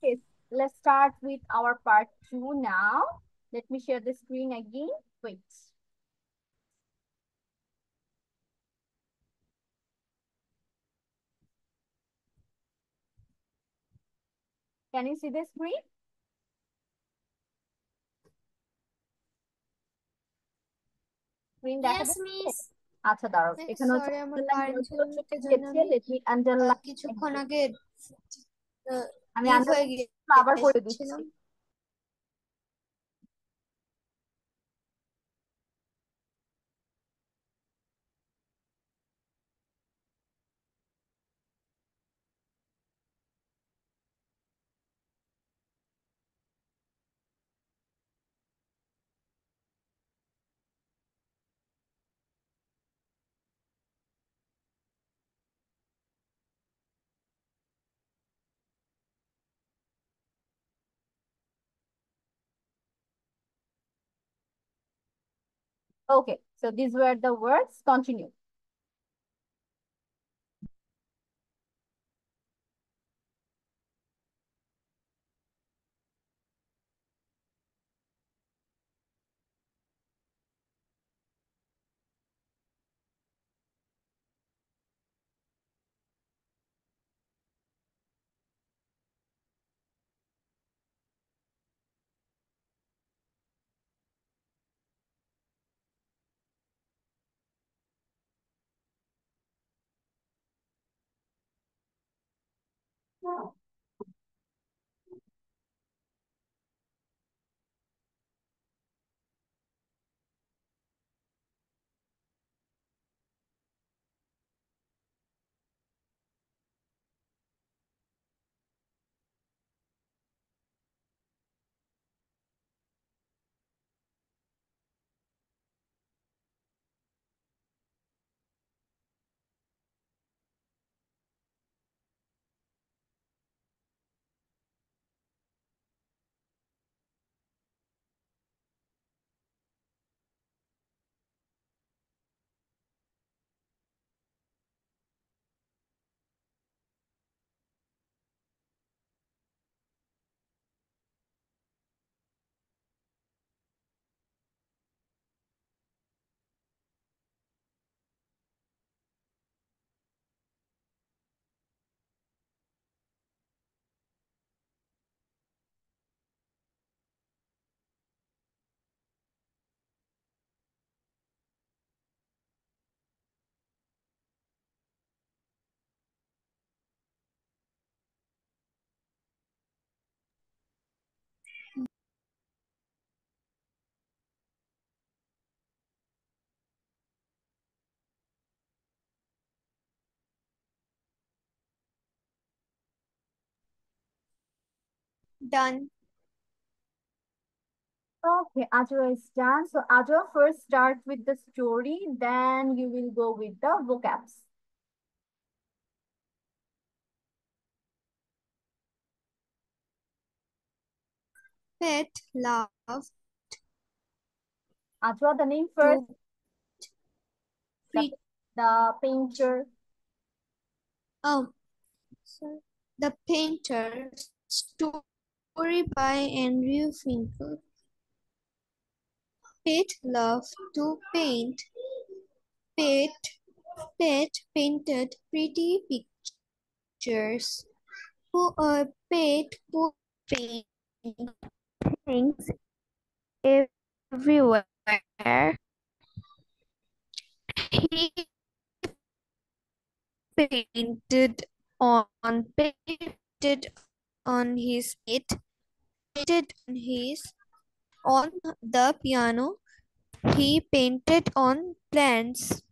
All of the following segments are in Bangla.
Okay, let's start with our part 2 now. Let me share the screen again. Wait. Can you see the screen? Screen দেখা Yes, যাচ্ছে? miss. আচ্ছা দাঁড়াও, এখানে হচ্ছে সরি আমার আন্ডারলাইন কারেন্ট ছিল ওয়ার্ডগুলো না চোখে তো জন্য গিয়েছে। আমি লেট মি আন্ডারলাইন কিছুক্ষণ আগে আমি লিভ হয়ে আন্ডারলাইন আবার করে দিচ্ছি। গিয়েছিলাম। Okay, so these were the words. Continue. Done. Okay, Ajwa is done. So Ajwa, first start with the story, then you will go with the vocabs. Pet love Ajwa, the name first. to The, pre the painter. um sorry. The Painter, story by Andrew Finkel. Pet love to paint. Pet Pet painted pretty pictures. Pet put paintings everywhere. He painted on his it painted on his on the piano. He painted on plants.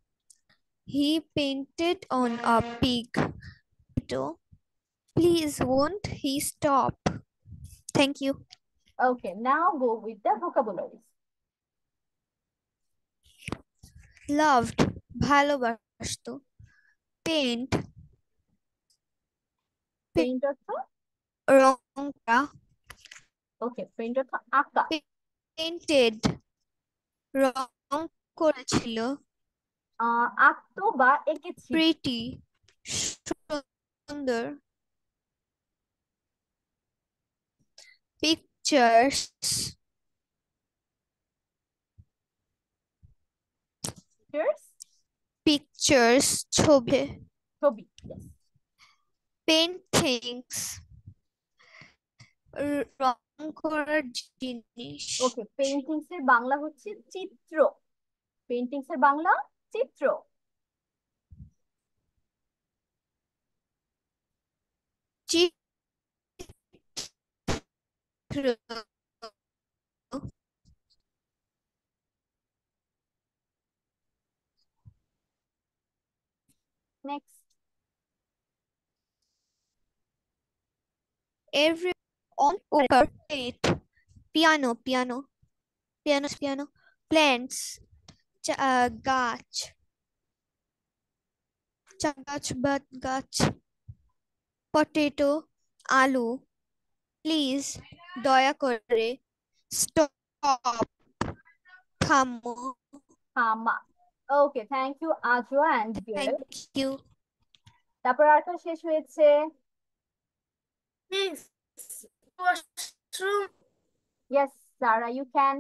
He painted on a pig. Please won't he stop? Thank you. Okay, now go with the vocabularies. Loved ভালোবাসতো paint Paint অর্থ? রং করা Okay, paint অর্থ আঁকা। painted রং করেছিল আঁকতো বা এঁকেছিল। pretty, সুন্দর, Pictures. Pictures, Pictures. ছবি। ছবি। Yes. Paintings. রং করার জিনিস। ওকে, পেইন্টিংস এর বাংলা হচ্ছে চিত্র। পেইন্টিংস এর বাংলা চিত্র। চিত্র। Next. Every on over it. Piano, piano, piano, piano. Plants. গাছ। গাছ বাত গাছ। পটেটো, আলু। প্লিজ, দয়া করে। স্টপ, থামো। থামা। Okay, thank you Ajwa and Jewel. Thank you. তারপর আরেকটা শেষ হয়েছে। Miss, washroom. Yes Sara, you can.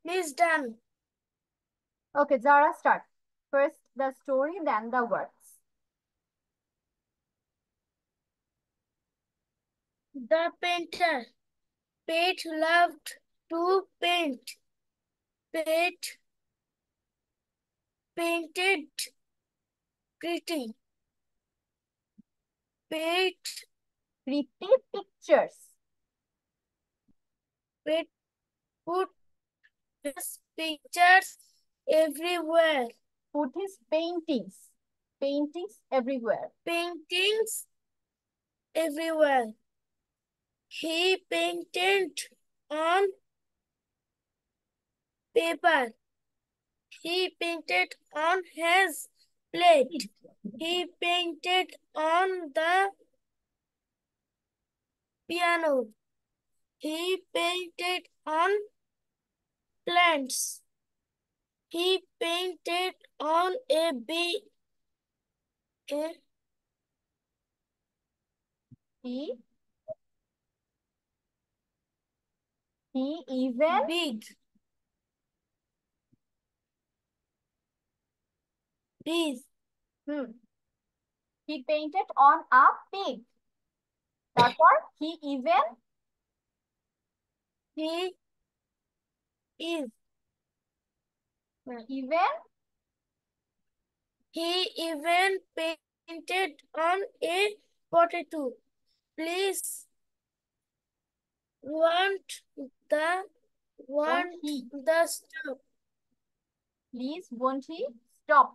Please done. Okay, Zara, start. First the story, then the words. The painter. Pete loved to paint. Pete painted pretty. Pete Pretty pictures. Pete put his pictures everywhere. Put his paintings. Paintings everywhere. Paintings everywhere. He painted on paper. He painted on his plate. He painted on the piano. He painted on plants. He painted on a bee. He even Big. Bees. He painted on a pig. তারপর he even is even he even painted on a potato. Please want the stop. Please won't he stop?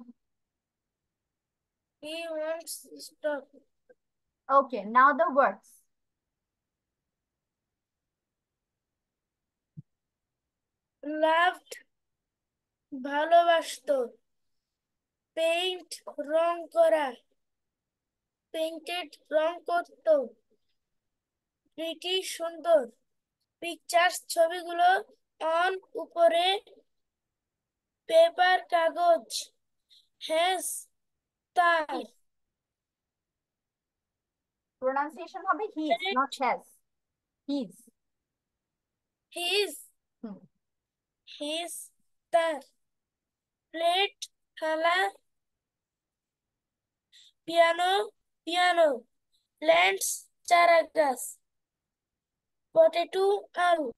He wants stop. Okay, now the words. Loved ভালোবাসতো. Paint রং করা. Painted রং করতো. Pretty সুন্দর. Pictures ছবিগুলো on উপরে পেপার কাগজ. Has তার. Pronunciation হবে his, not has. His. His তার. Plate থালা. পিয়ানো. Plants চারা গাছ. Potato আলু.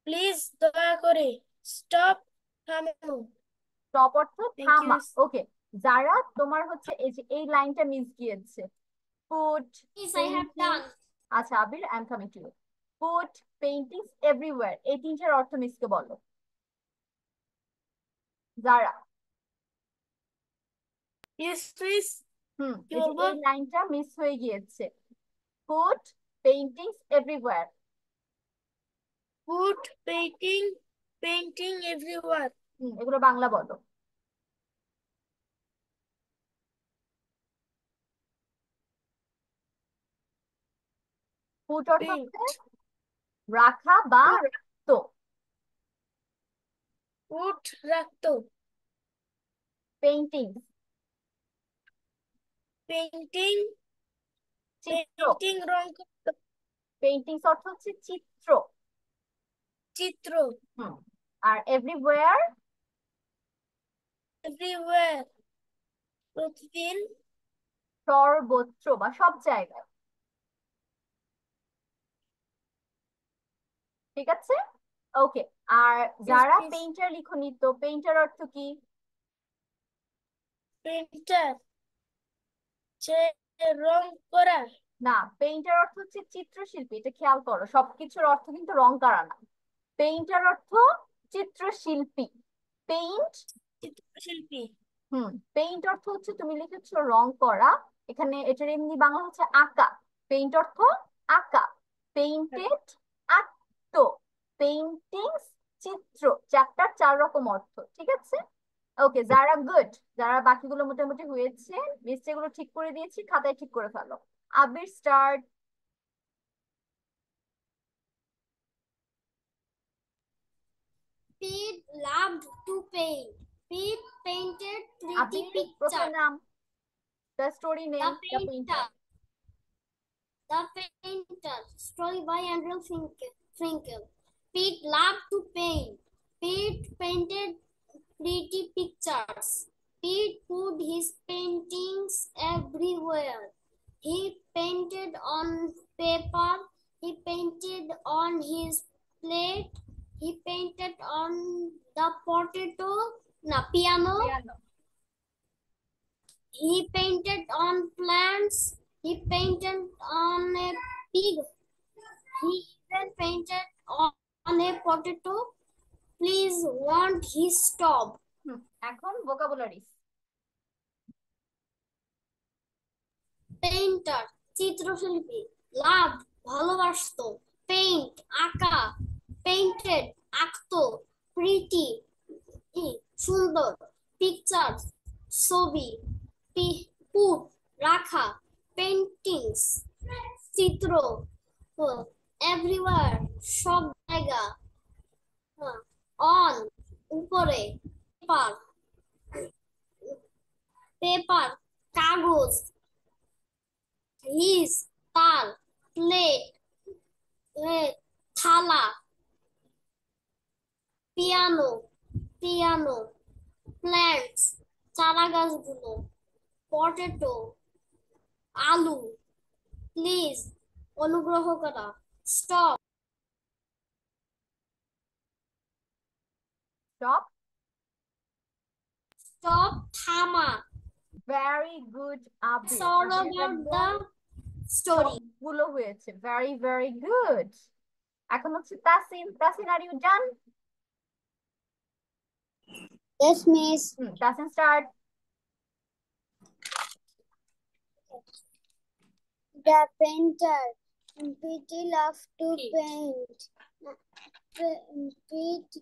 Please দয়া করে stop থামো. স্টপ অর্থ থামা। ওকে, যারা তোমার হচ্ছে এই লাইনটা মিস গিয়েছে। Put paintings. আচ্ছা Abir, I am coming to you. Put paintings everywhere, এই তিনটার অর্থ মিসকে বলো। যারা Yes, please. এই লাইনটা মিস হয়ে গিয়েছে। Put paintings everywhere. Put painting everywhere. এগুলো বাংলা বলো। Put অর্থ রাখা বা রাখতো। Put রাখতো। Paintings. Painting রং করতো। Paintings অর্থ হচ্ছে চিত্র। আর everywhere প্রতিদিন, সর্বত্র বা সব জায়গায়। ঠিক আছে, ওকে। আর যারা পেইন্টার লিখুনি, তো পেইন্টার অর্থ কি? পেইন্টার যে রং করা। না, পেইন্টার অর্থ হচ্ছে চিত্রশিল্পী। এটা খেয়াল করো, সবকিছুর অর্থ কিন্তু রং করা না। পেইন্টার অর্থ চিত্রশিল্পী। পেইন্ট চিত্রশিল্পী। পেইন্ট অর্থ হচ্ছে তুমি লিখেছো রং করা, এখানে এটার এমনি বাংলা হচ্ছে আঁকা। পেইন্ট অর্থ আঁকা। পেইন্টেড আঁকতো। পেইন্টিংস চিত্র। চারটার চার রকম অর্থ। ঠিক আছে, ওকে। যারা গুড, যারা বাকিগুলো মোটামুটি হয়েছে, মিস্টেকগুলো ঠিক করে দিয়েছি, খাতায় ঠিক করে ফেলো। আবির start. Pete loved to paint. Pete painted pretty pictures. নাম, the story name, the painter. The Painter, story by Andrew Finkel. Pete loved to paint. Pete painted pretty pictures. Pete put his paintings everywhere. He painted on paper. He painted on his plate. He painted on the piano. Piano. He painted on plants. He painted on a pig. He even painted on a potato. Please, won't he stop? এখন vocabularies. Painter, চিত্রশিল্পী। Love, ভালোবাসতো। Paint, আঁকা। Painted, আঁকতো। Pretty, সুন্দর। Pictures, ছবি। Put, রাখা। Paintings, চিত্র। Everywhere, সব জায়গা। On, উপরে। Paper, কাগজ। His, তার। Plate, থালা। পিয়ানো। Plants, চারা গাছগুলো। Potato, আলু। Please, অনুগ্রহ করা। Stop, থামা। Very good, Abir. It's all about the story. গুলো হয়েছে, very very good. এখন হচ্ছে Tasin. Tasin, are you done? Yes, miss. Tasin, start. The painter. Pete loved to paint. Pete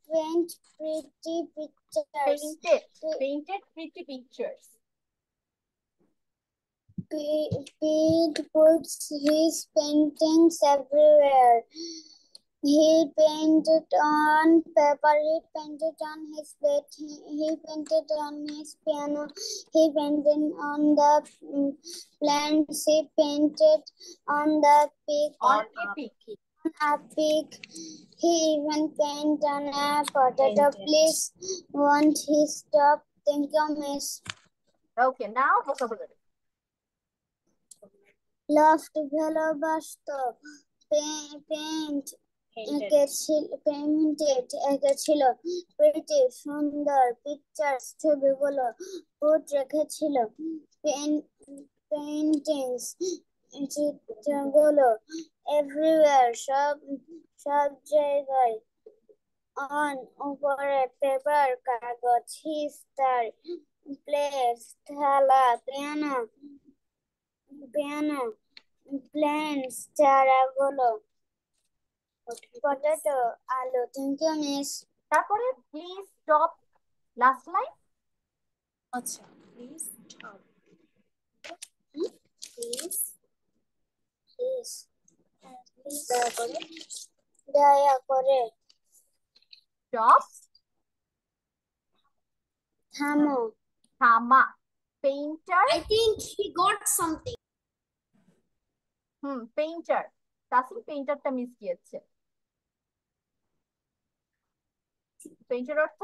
paint pretty pictures. Painted pretty pictures. Pete puts his paintings everywhere. He painted on paper. He painted on his plate. He painted on his piano. He painted on the plants. He painted on the pig. On a pig. A pig. He even painted on a potato. Please, won't he stop? Thank you, miss. Okay, now vocabulary. Loved, ভালোবাসতো। Paint, painted, এঁকেছিল। Pretty, সুন্দর। Pictures, ছবিগুলো। Put, রেখেছিল। Paintings, চিত্রগুলো। Everywhere, সব জায়গায়। On, উপরে। Paper, কাগজ। His, তার। Place, থালা। Piano, plants, চারাগুলো। Potato, আলু। Thank you, miss. তারপরে প্লিজ স্টপ, লাস্ট লাইন। আচ্ছা, প্লিজ স্টপ। দয়া করে। স্টপ, থামো। থামা। Painter. I think he got something. Painter. Tasin পেইন্টারটা মিস গিয়েছে। পেইন্টার অর্থ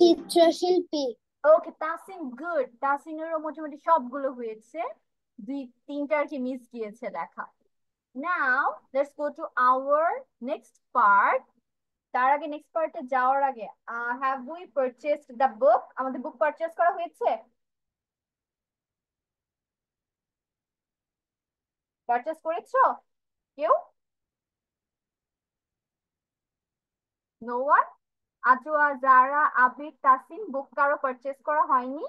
চিত্রশিল্পী। ওকে তাসিন, গুড। তাসিনেরও মোটামুটি সবগুলো হয়েছে, 2-3টা আর কি মিস গিয়েছে লেখা। Now let's go to our next part. তার আগে নেক্সট পার্টে যাওয়ার আগে have we purchased the book? আমাদের বুক পারচেজ করা হয়েছে? পারচেজ করেছো কেউ? No one? Ajwa, Zara, Abir, Tasin, book কারো পারচেজ করা হয়নি?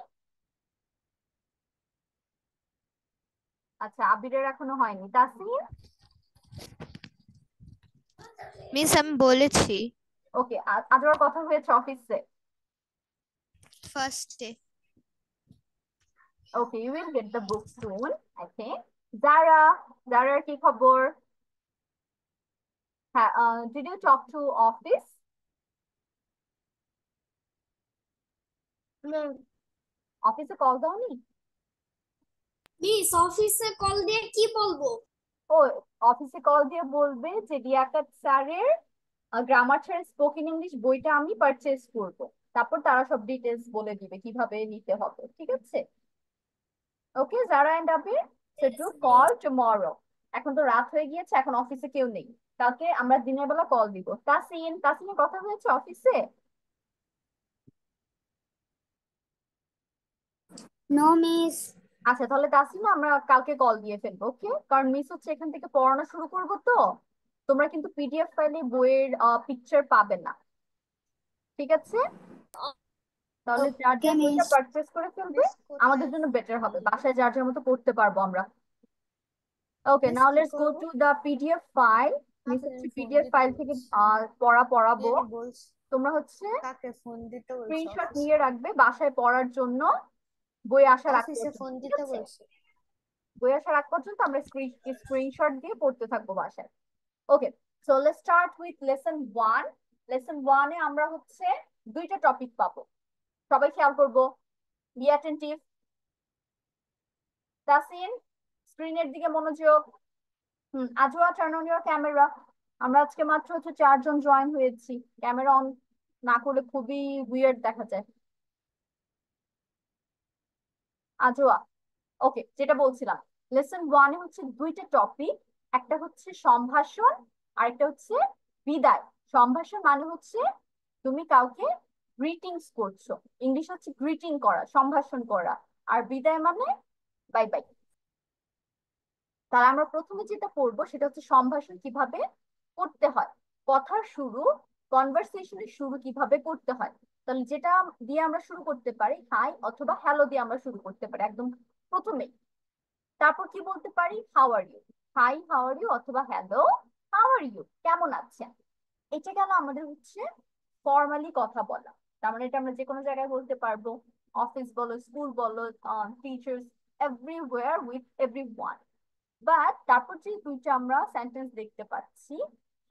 আচ্ছা, আবিরের এখনো হয়নি। তাসিন? মিস আমি বলেছি ওকে, আজোয়ার কথা হয়েছে অফিসে? ফার্স্টে। Okay, you will get the book soon, I think. Zara, কি খবর? হ্যাঁ, did you talk to office? অফিসে কল দাওনি? মিস, অফিসে কল দিয়ে কি বলবো? ও, অফিসে কল দিয়ে বলবে যে লিয়াকত স্যারের গ্রামার ছাড়া স্পোকেন ইংলিশ বইটা আমি পারচেজ করব, তারপর তারা সব ডিটেলস বলে দিবে কিভাবে নিতে হবে, ঠিক আছে? Okay Zara and Abir, so Yes, do miss. Call tomorrow. এখন তো রাত হয়ে গিয়েছে, এখন অফিসে কেউ নেই, কালকে আমরা দিনের বেলা কল দিব। তাসিনের কথা হয়েছে অফিসে? No, miss. আচ্ছা তাহলে তাসিনা আমরা কালকে কল দিয়ে ফেলবো, ওকে? কারণ মিস হচ্ছে এখান থেকে পড়ানো শুরু করবো তো, তোমরা কিন্তু পিডিএফ ফাইলে বইয়ের পিকচার পাবে না, ঠিক আছে? তাহলে যার Okay, যার বইটা miss. পারচেজ করে ফেলবে, Miss, আমাদের কোথায় জন্য ফোন বেটার হবে, দিব? বাসায় যার যার মতো পড়তে পারবো আমরা। ওকে মিস নাও কি লেটস গো করব? To the PDF file. Miss কাকে হচ্ছে ফোন পিডিএফ দিতে ফাইল থেকে বলছ? পড়া পড়াবো। জানি বলছ, তোমরা হচ্ছে কাকে ফোন দিতে বলছ স্ক্রিনশট অফিসে? নিয়ে রাখবে বাসায় পড়ার জন্য, বই আসার আগ অফিসে পর্যন্ত, ফোন ঠিক দিতে আছে? বলছে। বই আসার আগ পর্যন্ত আমরা স্ক্রিনশট দিয়ে পড়তে থাকবো বাসায়। Okay, so let's start with lesson 1। Lesson 1 এ আমরা হচ্ছে দুইটা টপিক পাবো, সবাই খেয়াল করবো, বি অ্যাটেন্টিভ। তাসিন স্ক্রিনের দিকে মনোযোগ। Ajwa turn on your camera. আমরা আজকে মাত্র হচ্ছে 4 জন জয়েন হয়েছি, ক্যামেরা অন না করলে খুবই উইয়ার্ড দেখা যায়। আজওয়া, ওকে, যেটা বলছিলাম, লেসন 1 এ হচ্ছে দুইটা টপিক, একটা হচ্ছে সম্ভাষণ আর একটা হচ্ছে বিদায়। সম্ভাষণ মানে হচ্ছে তুমি কাউকে গ্রিটিংস করছো, ইংলিশ হচ্ছে গ্রিটিং করা, সম্ভাষণ করা। আর বিদায় মানে বাই বাই। তাহলে আমরা প্রথমে যেটা পড়বো সেটা হচ্ছে সম্ভাষণ কিভাবে করতে হয়, কথার শুরু, কনভারসেশনের শুরু কিভাবে করতে হয়। তাহলে যেটা দিয়ে আমরা শুরু করতে পারি হাই অথবা হ্যালো দিয়ে আমরা শুরু করতে পারি একদম প্রথমে। তারপর কি বলতে পারি, how are you, hi how are you, অথবা হ্যালো হাউ আর ইউ, কেমন আছেন। এটা গেল আমাদের হচ্ছে ফর্মালি কথা বলা। তার মানে এটা আমরা যে কোনো জায়গায় বলতে পারবো, অফিস বলো, স্কুল বলো, teachers, everywhere with everyone. But তারপর যে দুইটা আমরা সেন্টেন্স দেখতে পাচ্ছি,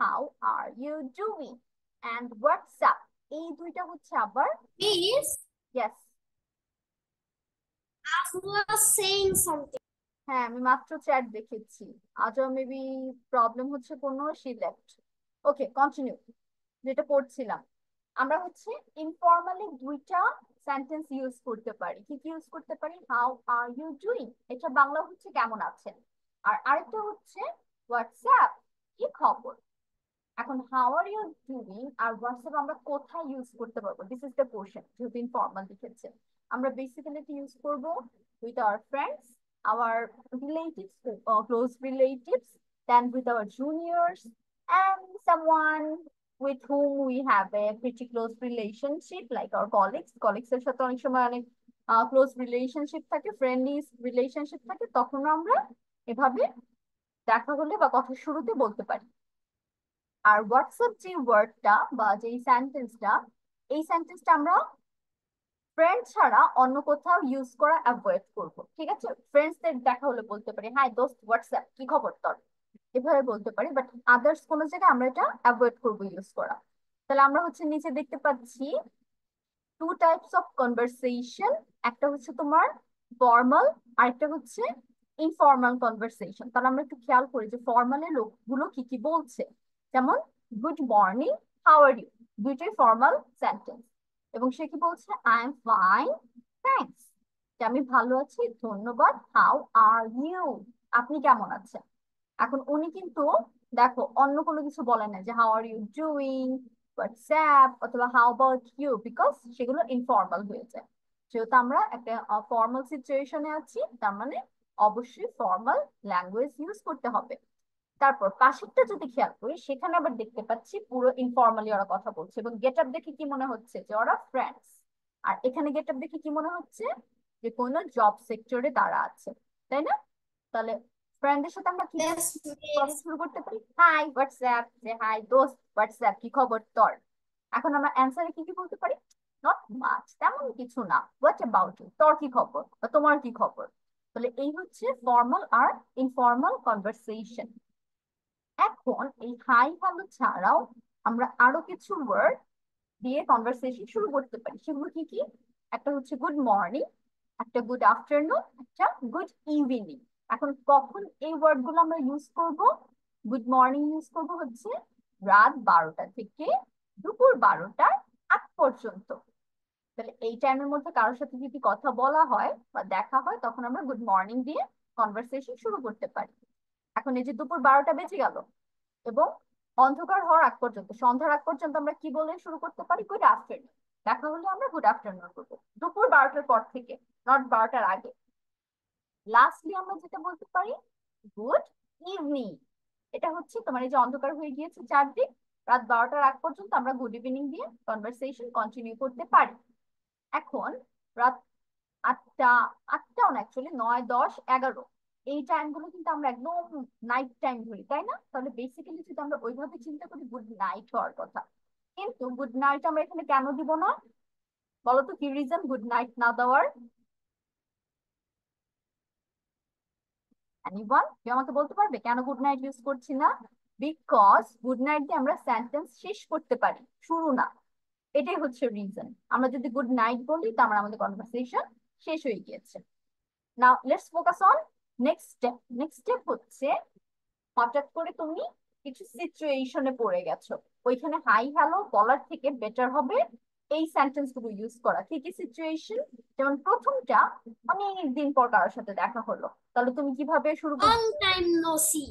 how are you doing and what's up, এই দুইটা হচ্ছে আবার Miss, yes. I was saying something. হ্যাঁ আমি মাত্র চ্যাট দেখেছি, আজও মেবি প্রবলেম হচ্ছে কোনো, শি লেফট। ওকে কন্টিনিউ, যেটা পড়ছিলাম, আমরা হচ্ছে ইনফর্মালি দুইটা সেন্টেন্স ইউজ করতে পারি। কি কি ইউজ করতে পারি, হাউ আর ইউ ডুইং, এটা বাংলা হচ্ছে কেমন আছেন, আর আরেকটা হচ্ছে হোয়াটসঅ্যাপ, কি খবর। এখন হাউ আর ইউ ডুইং আর হোয়াটসঅ্যাপ আমরা কোথায় ইউজ করতে পারবো, দিস ইজ দ্য কোশ্চেন। যেহেতু ইনফর্মাল লিখেছে, আমরা বেসিক্যালি এটা ইউজ করবো with our friends, our relatives, close relatives, then with our juniors and someone with whom we have a pretty close relationship like our colleagues এর সাথে অনেক সময় অনেক ক্লোজ রিলেশনশিপ থাকে, ফ্রেন্ডলি রিলেশনশিপ থাকে, তখন আমরা এভাবে দেখা হলে বা কথা শুরুতে বলতে পারি। আর হোয়াটসঅ্যাপ যে ওয়ার্ডটা বা যে সেন্টেন্সটা, এই সেন্টেন্সটা আমরা ফ্রেন্ড ছাড়া অন্য কোথাও ইউজ করা অ্যাভয়েড করব, ঠিক আছে? ফ্রেন্ডসদের দেখা হলে বলতে পারি, হাই দোস্ত হোয়াটসঅ্যাপ, কি খবর তোর, এভাবে বলতে পারি। বাট আদার্স কোনো জায়গায় আমরা এটা অ্যাভয়েড করবো ইউজ করা। তাহলে আমরা হচ্ছে নিচে দেখতে পাচ্ছি টু টাইপস অফ কনভারসেশন, একটা হচ্ছে তোমার ফর্মাল, আরেকটা হচ্ছে ইনফর্মাল কনভারসেশন। তাহলে আমরা একটু খেয়াল করি যে ফর্মালের লোকগুলো কি কি বলছে, যেমন good morning, how are you, দুইটাই ফর্মাল সেন্টেন্স। এবং সে কি বলছে, আই এম ফাইন থ্যাঙ্কস, যে আমি ভালো আছি ধন্যবাদ। হাউ আর ইউ, আপনি কেমন আছেন। এখন উনি কিন্তু দেখো অন্য কোনো কিছু বলে না যে how are you doing, what's up অথবা হাউ অ্যাবাউট ইউ, বিকজ সেগুলো ইনফর্মাল হয়ে যায়। যেহেতু আমরা একটা ফর্মাল সিচুয়েশনে আছি, তার মানে অবশ্যই ফর্মাল ল্যাঙ্গুয়েজ ইউজ করতে হবে। তারপর পাশেরটা যদি খেয়াল করি, সেখানে আবার দেখতে পাচ্ছি পুরো ইনফর্মালি ওরা কথা বলছে, এবং গেট আপ দেখে কি মনে হচ্ছে যে ওরা ফ্রেন্ডস। আর এখানে গেট আপ দেখে কি মনে হচ্ছে যে কোনো জব সেক্টরে তারা আছে, তাই না? তাহলে ফ্রেন্ডের সাথে আমরা কি Yes, কথা miss. শুরু করতে পারি, হাই হোয়াটসঅ্যাপ, যে হাই দোস্ত হোয়াটসঅ্যাপ, কি খবর তোর। এখন আমরা অ্যান্সারে কি কি বলতে পারি, নট মাচ, তেমন কিছু না, হোয়াট অ্যাবাউট ইউ, তোর কি খবর বা তোমার কি খবর। তাহলে এই হচ্ছে ফর্মাল আর ইনফর্মাল কনভারসেশন। এখন এই হাই হ্যালো ছাড়াও আমরা আরো কিছু ওয়ার্ড দিয়ে কনভারসেশন শুরু করতে পারি, সেগুলো কি কি, একটা হচ্ছে গুড মর্নিং, একটা গুড আফটারনুন, একটা গুড ইভিনিং। এখন কখন এই ওয়ার্ড গুলো আমরা ইউজ করব, গুড মর্নিং ইউজ করবো হচ্ছে রাত 12টা থেকে দুপুর 12টার আগ পর্যন্ত। তাহলে এই টাইমের মধ্যে কারোর সাথে যদি কথা বলা হয় বা দেখা হয় তখন আমরা গুড মর্নিং দিয়ে কনভারসেশন শুরু করতে পারি। এখন এই যে দুপুর 12টা বেজে গেল এবং অন্ধকার হওয়ার আগ পর্যন্ত, সন্ধ্যার আগ পর্যন্ত আমরা কি বলে শুরু করতে পারি? Good afternoon. দেখা হলে আমরা গুড আফটারনুন বলবো, দুপুর 12টার পর থেকে, নট 12টার আগে। লাস্টলি আমরা যেটা বলতে পারি গুড ইভিনিং। এটা হচ্ছে তোমার এই যে অন্ধকার হয়ে গিয়েছে চারদিক, রাত 12টার আগ পর্যন্ত আমরা গুড ইভিনিং দিয়ে কনভারসেশন কন্টিনিউ করতে পারি। এখন রাত 8টা, 8টাও না, অ্যাকচুয়ালি 9, 10, 11 এই টাইমগুলো কিন্তু আমরা একদম নাইট টাইম ধরি, তাই না? তাহলে বেসিক্যালি যদি আমরা ওইভাবে চিন্তা করি গুড নাইট হওয়ার কথা, কিন্তু গুড নাইট আমরা এখানে কেন দিব না? বলো তো কি রিজন গুড নাইট না দেওয়ার? এনিওয়ান, কেউ আমাকে বলতে পারবে কেন গুড নাইট ইউজ করছি না? বিকজ গুড নাইট দিয়ে আমরা সেন্টেন্স শেষ করতে পারি, শুরু না। এটাই হচ্ছে রিজন। আমরা যদি গুড নাইট বলি তার মানে আমাদের কনভারসেশন শেষ হয়ে গিয়েছে। Now let's focus on next step. Next step হচ্ছে হঠাৎ করে তুমি কিছু সিচুয়েশনে পড়ে গেছো, ওইখানে হাই হ্যালো বলার থেকে বেটার হবে এই সেন্টেন্স গুলো ইউজ করা। কি কি সিচুয়েশন? যেমন প্রথমটা, অনেক দিন পর কারোর সাথে দেখা হলো, তাহলে তুমি কিভাবে শুরু করবে? Long time no see.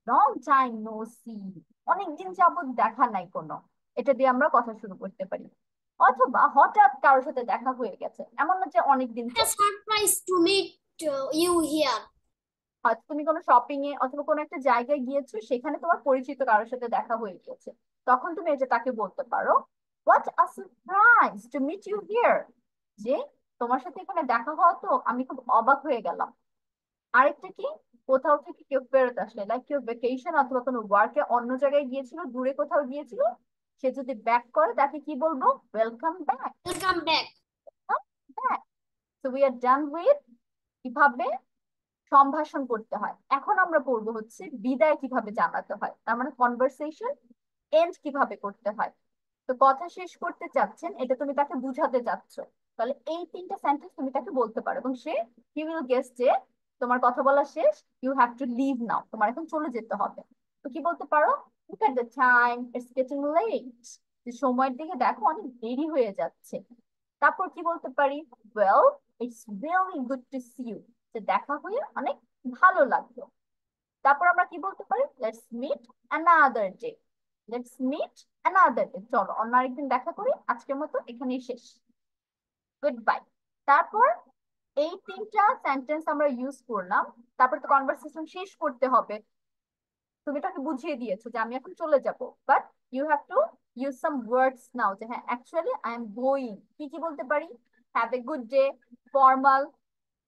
Long time no see, অনেকদিন যাবত দেখা নাই কোনো, এটা দিয়ে আমরা কথা শুরু করতে পারি। অথবা হঠাৎ কারোর সাথে দেখা হয়ে গেছে, এমন না যে অনেকদিন A surprise to meet you here. হয়তো তুমি কোনো শপিং এ অথবা কোনো একটা জায়গায় গিয়েছো, সেখানে তোমার পরিচিত কারোর সাথে দেখা হয়ে গিয়েছে, তখন তুমি এটা তাকে বলতে পারো what a surprise to meet you here, যে তোমার সাথে এখানে দেখা হওয়া তো আমি খুব অবাক হয়ে গেলাম। আরেকটা কি, কোথাও থেকে কেউ ফেরত আসলে, লাইক কেউ ভেকেশন অথবা কোনো ওয়ার্কে অন্য জায়গায় গিয়েছিল, দূরে কোথাও গিয়েছিল, সে যদি ব্যাক করে তাকে কি বলবো? Welcome back. Welcome back. Back. So we are done with কিভাবে সম্ভাষণ করতে হয়। এখন আমরা পড়বো হচ্ছে বিদায় কিভাবে জানাতে হয়, তার মানে কনভারসেশন এন্ড কিভাবে করতে হয়। তো কথা শেষ করতে চাচ্ছেন, এটা তুমি তাকে বুঝাতে চাচ্ছ, তাহলে এই 3টা সেন্টেন্স তুমি তাকে বলতে পারো এবং সে হি উইল গেস যে তোমার কথা বলা শেষ, you have to leave now, তোমার এখন চলে যেতে হবে। তো কি বলতে পারো? Look at the time, it's getting late, যে সময়ের দিকে দেখো অনেক দেরি হয়ে যাচ্ছে। তারপর কি বলতে পারি? Well, it's really good to see you, যে দেখা হয়ে অনেক ভালো লাগলো। তারপর আমরা কি বলতে পারি? Let's meet another day. Let's meet another day, চলো অন্য আরেকদিন দেখা করি, আজকের মতো এখানেই শেষ, গুড বাই। তারপর এই 3টা সেন্টেন্স আমরা ইউজ করলাম, তারপর তো কনভারসেশন শেষ করতে হবে। তুমি তাকে বুঝিয়ে দিয়েছো যে আমি এখন চলে যাব, but you have to use some words now, যে হ্যাঁ অ্যাকচুয়ালি আই এম গোয়িং। কি কি বলতে পারি? Have a good day, formal.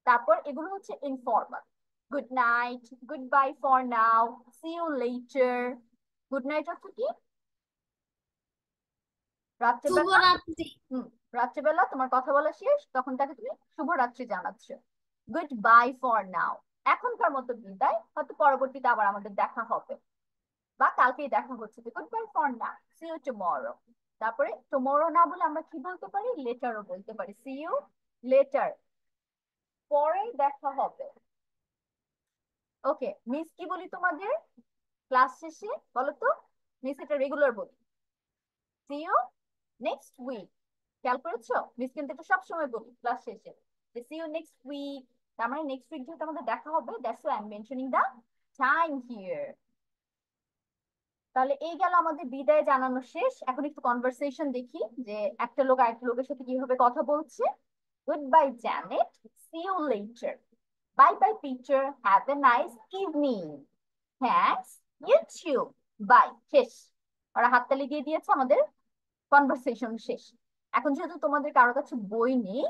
তারপর এগুলো হচ্ছে informal, good night, good bye for now, see you later. Good night অর্থ কি? রাত্রেবেলা। শুভরাত্রি। রাত্রেবেলা তোমার কথা বলা শেষ, তখন তাকে তুমি শুভরাত্রি জানাচ্ছ। গুড বাই ফর নাও, এখনকার মতো বিদায়, হয়তো পরবর্তীতে আবার আমাদের দেখা হবে বা কালকেই দেখা হচ্ছে, good bye for now, see you tomorrow. তারপরে টুমরো না বলে আমরা কি বলতে পারি? লেটারও বলতে পারি, সি ইউ লেটার, পরে দেখা হবে। ওকে, মিস কি বলি তোমাদের ক্লাস শেষে? বলো তো, মিস এটা রেগুলার বলি, সি ইউ নেক্সট উইক। খেয়াল করেছো? মিস কিন্তু এটা সবসময় বলি ক্লাস শেষে, যে সি ইউ নেক্সট উইক। তার মানে নেক্সট উইক যেহেতু আমাদের দেখা হবে, that's why I am mentioning the time here. তাহলে এই গেল আমাদের বিদায় জানানো শেষ। এখন একটু কনভারসেশন দেখি, যে একটা লোক আরেকটা লোকের সাথে কিভাবে কথা বলছে। Good bye Janet, see you later. Bye bye Peter, have a nice evening. Thanks, you too. Bye. শেষ। ওরা হাততালি দিয়ে দিয়েছে, আমাদের কনভারসেশন শেষ। এখন যেহেতু তোমাদের কারো কাছে বই নেই,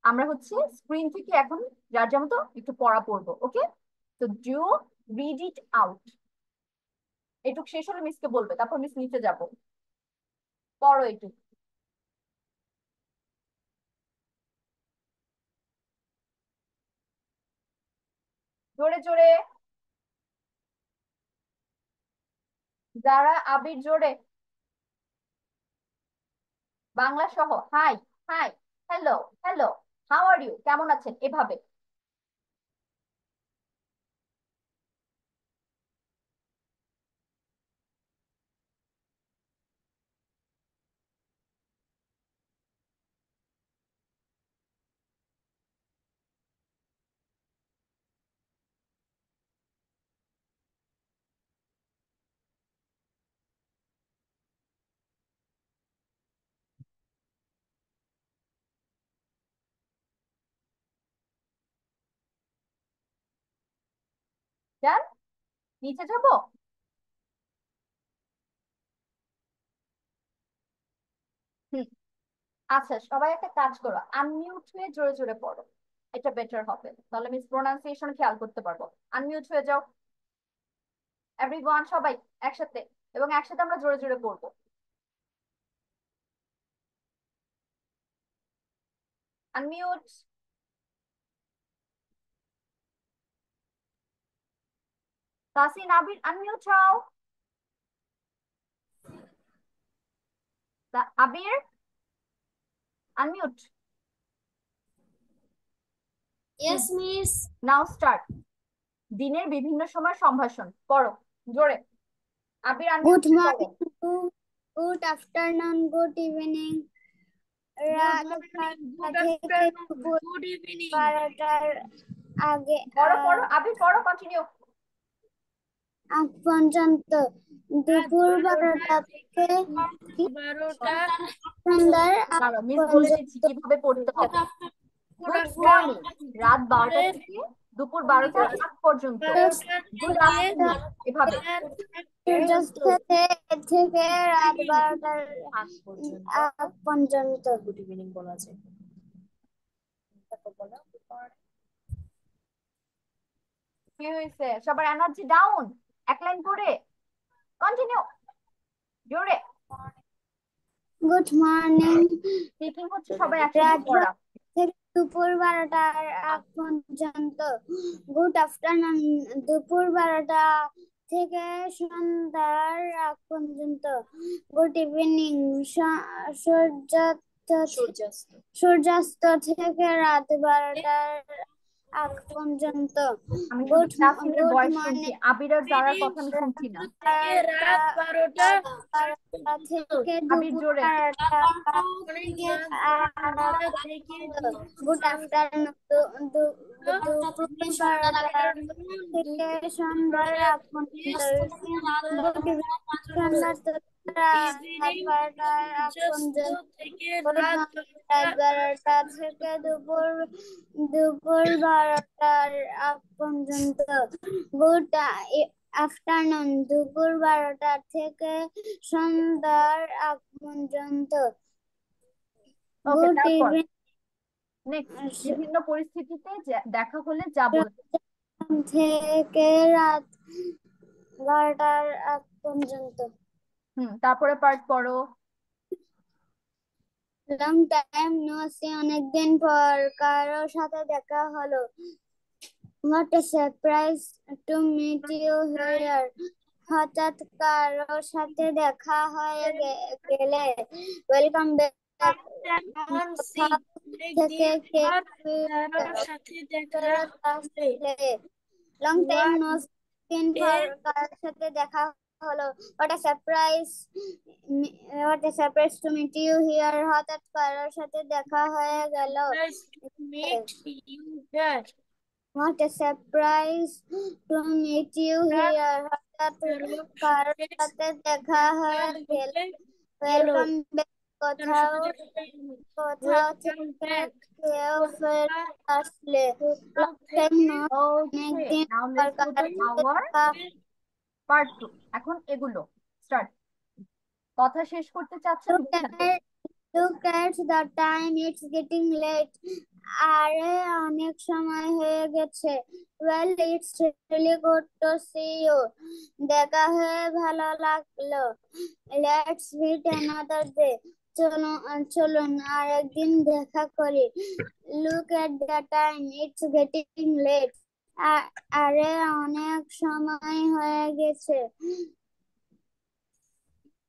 আমরা হচ্ছে স্ক্রিন থেকে এখন যার যেমন তো একটু পড়া পড়বো। ওকে, তো ডু রিড ইট আউট। এটুক শেষ হলে মিসকে বলবে, তারপর মিস নিচে যাবো। পড়ো এটুক। জোরে জোরে, যারা আবির জোরে, বাংলা সহ। Hi, hi, hello, hello, how are you, কেমন আছেন, এভাবে। ডান, নিচে যাবো। হুম, আচ্ছা সবাই একটা কাজ করো, আনমিউট হয়ে জোরে জোরে পড়ো, এটা বেটার হবে, তাহলে মিস প্রোনাউন্সিয়েশন খেয়াল করতে পারবো। আনমিউট হয়ে যাও এভরিওয়ান, সবাই একসাথে, এবং একসাথে আমরা জোরে জোরে পড়বো। আনমিউট। তাসিন, আবির, আনমিউট হও। Abir, unmute. Yes, miss. Now start. দিনের বিভিন্ন সময় সম্ভাষণ পড়ো জোরে। আবির আনমিউট Good করো। morning, good afternoon, good evening. রাত Good morning, good 12টা থেকে afternoon, দুপুর good evening. 12টার আগে পড়ো পড়ো আবির, পড়ো, কন্টিনিউ। আগ পর্যন্ত, দুপুর 12টা থেকে 12টা সন্ধ্যার আগ দাঁড়াও, মিস বলে দিচ্ছি পর্যন্ত। কিভাবে পড়তে হবে। good গুড মর্নিং, afternoon, রাত 12টা থেকে দুপুর 12টার আগ পর্যন্ত। 12টা গুড থেকে আফটারনুন, এভাবে। সূর্যাস্ত থেকে রাত 12টার আগ পর্যন্ত। গুড ইভিনিং বলা যায়। কি হয়েছে, সবার এনার্জি ডাউন, এক লাইন পড়ে কন্টিনিউ জোরে। গুড মর্নিং, স্পিকিং হচ্ছে সবাই একসাথে রাত পড়া। থেকে দুপুর 12টার আগ পর্যন্ত। গুড আফটারনুন, দুপুর 12টা থেকে সন্ধ্যার আগ পর্যন্ত। গুড ইভিনিং, সূর্যাস্ত থেকে রাত 12টার আগ পর্যন্ত। আমি শুধু গুড তাসিনের গুড ভয়েস শুনছি, মর্নিং, আবির আর জারার কথা আমি শুনছি না। থেকে রাত 12টা থেকে আবির দুপুর জোরে। 12টা। থেকে গুড আফটারনুন, দুপুর 12টা থেকে সন্ধ্যার আগ পর্যন্ত। গুড ইভিনিং, সন্ধ্যা থেকে রাত ইভিনিং 12টার আগ সূর্যাস্ত পর্যন্ত। থেকে গুড রাত মর্নিং, রাত 12টা থেকে দুপুর 12টার আগ পর্যন্ত। গুড আফটারনুন, দুপুর 12টা থেকে সন্ধ্যার আগ পর্যন্ত। ওকে, গুড তারপর ইভিনিং, নেক্সট, বিভিন্ন পরিস্থিতিতে দেখা হলে যা বলবে। থেকে রাত 12টার আগ পর্যন্ত। তারপরে পার্ট পড়ো। লং টাইম নো সি, অনেকদিন পর কারোর সাথে দেখা হলো। What a surprise to meet you here, হঠাৎ কারোর সাথে দেখা হয়ে গেলে। ওয়েলকাম ব্যাক, on কোথাও থেকে দিন কেউ পর কারোর সাথে দেখা ফেরত হবে। আসলে। লং টাইম What নো, দিন a পর কারোর সাথে দেখা হলো। What a surprise, what a surprise to meet you here, হঠাৎ কারোর সাথে দেখা হয়ে গেল। nice to meet you here. What a surprise to meet you here, হঠাৎ কারোর সাথে দেখা হয়ে গেল। ওয়েলকাম ব্যাক, কোথাও Welcome থেকে back. কেউ ফেরত আসলে। লং টাইম নো, ওকে, অনেকদিন নাও পর লেটস গো টু কারোর সাথে আওয়ার দেখা। পার্ট 2। এখন এগুলো স্টার্ট, কথা শেষ করতে চাচ্ছেন Look বুঝাতে। at, look at the time, it's getting late. আরে অনেক সময় হয়ে গেছে। Well, it's really good to see you. দেখা হয়ে ভালো লাগলো। Let's meet another day. চলুন আরেকদিন দেখা করি। Look at the time, it's getting late. আরে অনেক সময় হয়ে গেছে।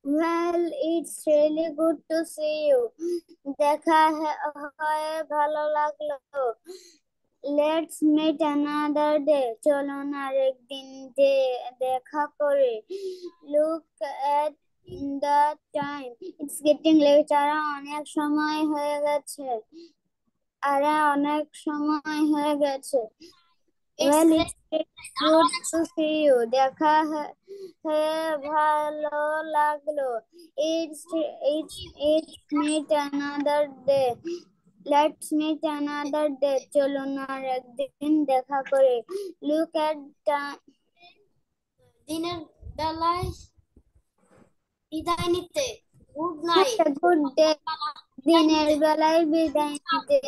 Well, it's really good to see you. দেখা হয়ে ভালো লাগলো। Let's meet another day. চলুন আরেকদিন দেখা করি। Look at the time. It's getting late. অনেক সময় হয়ে গেছে। Well, it's good to see you. দেখা হয়ে ভালো লাগলো। It's meet another day. Let's meet another day. চলুন আর একদিন দেখা করি। Look at দিনের বেলায় বিদায় নিতে good night Have a good day. দিনের বেলায় বিদায় নিতে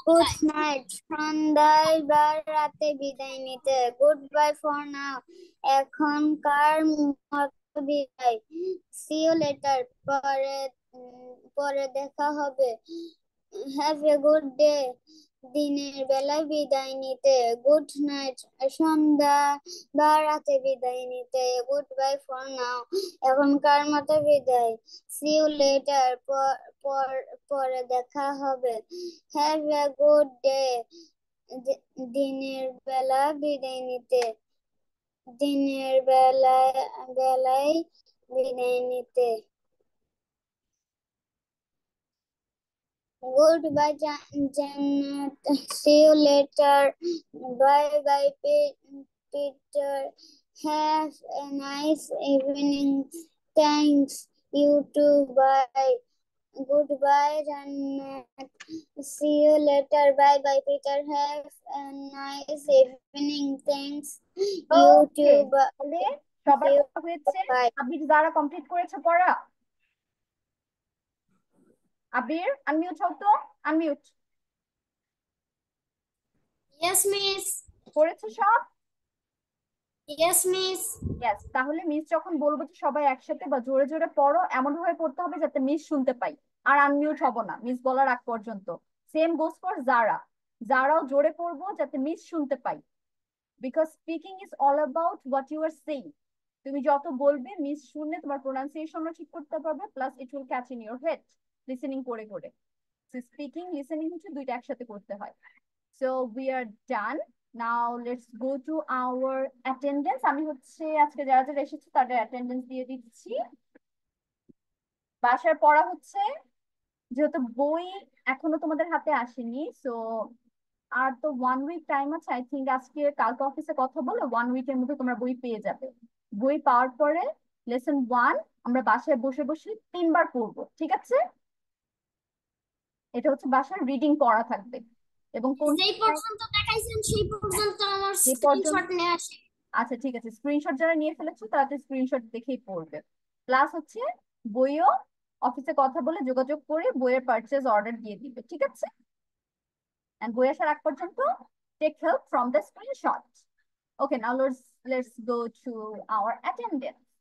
গুড নাইট, সন্ধ্যায় বা রাতে বিদায় নিতে গুড বাই ফর নাও, এখনকার মতো বিদায়, সি ইউ লেটার, পরে দেখা হবে, হ্যাভ এ গুড ডে, দিনের বেলায় বিদায় নিতে গুড নাইট, সন্ধ্যা বা রাতে বিদায় নিতে গুড বাই ফর নাও, এখনকার মতো বিদায়, সি ইউ লেটার, পরে দেখা হবে, হ্যাভ এ গুড ডে, দিনের বেলা বিদায় নিতে, দিনের বেলায় বিদায় নিতে, goodbye Janet, see you later, bye bye Peter, have a nice evening, thanks, you too, bye. Goodbye, Janet. See you later. Bye bye, Peter. Have a nice evening. Thanks. You okay, too. Bye. তাহলে সবার See you. পড়া হয়েছে। Bye. আবির যারা কমপ্লিট করেছে পড়া, আবির আনমিউট হও তো, আনমিউট। ইয়েস মিস পড়েছো সব? ইয়েস মিস ইয়েস, তাহলে মিস যখন বলবো যে সবাই একসাথে বা জোরে জোরে পড়ো, এমন ভাবে পড়তে হবে যাতে মিস শুনতে পাই, আর আনমিউট হবো না মিস বলার আগ পর্যন্ত। সেম গোস ফর যারা, যারাও জোরে পড়বো যাতে মিস শুনতে পাই, because speaking is all about what you are saying. তুমি যত বলবে মিস শুনলে তোমার প্রোনাউন্সিয়েশনও ঠিক করতে পারবে, plus it will catch in your head listening করে করে। স্পিকিং লিসেনিং হচ্ছে দুইটা একসাথে করতে হয়। So we are done. Now let's go to hour attendance. আমি হচ্ছে আজকে যারা যারা এসেছে তাদের অ্যাটেন্ডেন্স দিয়ে দিচ্ছি। বাসার পড়া হচ্ছে, যেহেতু বই এখনো তোমাদের হাতে আসেনি, সো আর তো 1 উইক টাইম আছে। আই থিঙ্ক আজকে কালকে অফিসে কথা বলে 1 উইকের মধ্যে তোমরা বই পেয়ে যাবে। বই পাওয়ার পরে লেসন 1 আমরা বাসায় বসে বসে 3বার পড়বো, ঠিক আছে? এটা হচ্ছে বাসার রিডিং পড়া থাকবে। এবং কোন যেই পর্যন্ত দেখাইছেন সেই পর্যন্ত আমার যে পর্যন্ত, স্ক্রিনশট নেওয়া শেষ। আচ্ছা ঠিক আছে, স্ক্রিনশট যারা নিয়ে ফেলেছো তারা তো স্ক্রিনশট দেখেই পড়বে। প্লাস হচ্ছে বইও অফিসে কথা বলে যোগাযোগ করে বইয়ের পারচেজ অর্ডার দিয়ে দিবে, ঠিক আছে? এন্ড বই আসার আগ পর্যন্ত take help from the screenshot. Okay, now let's go to our attendance.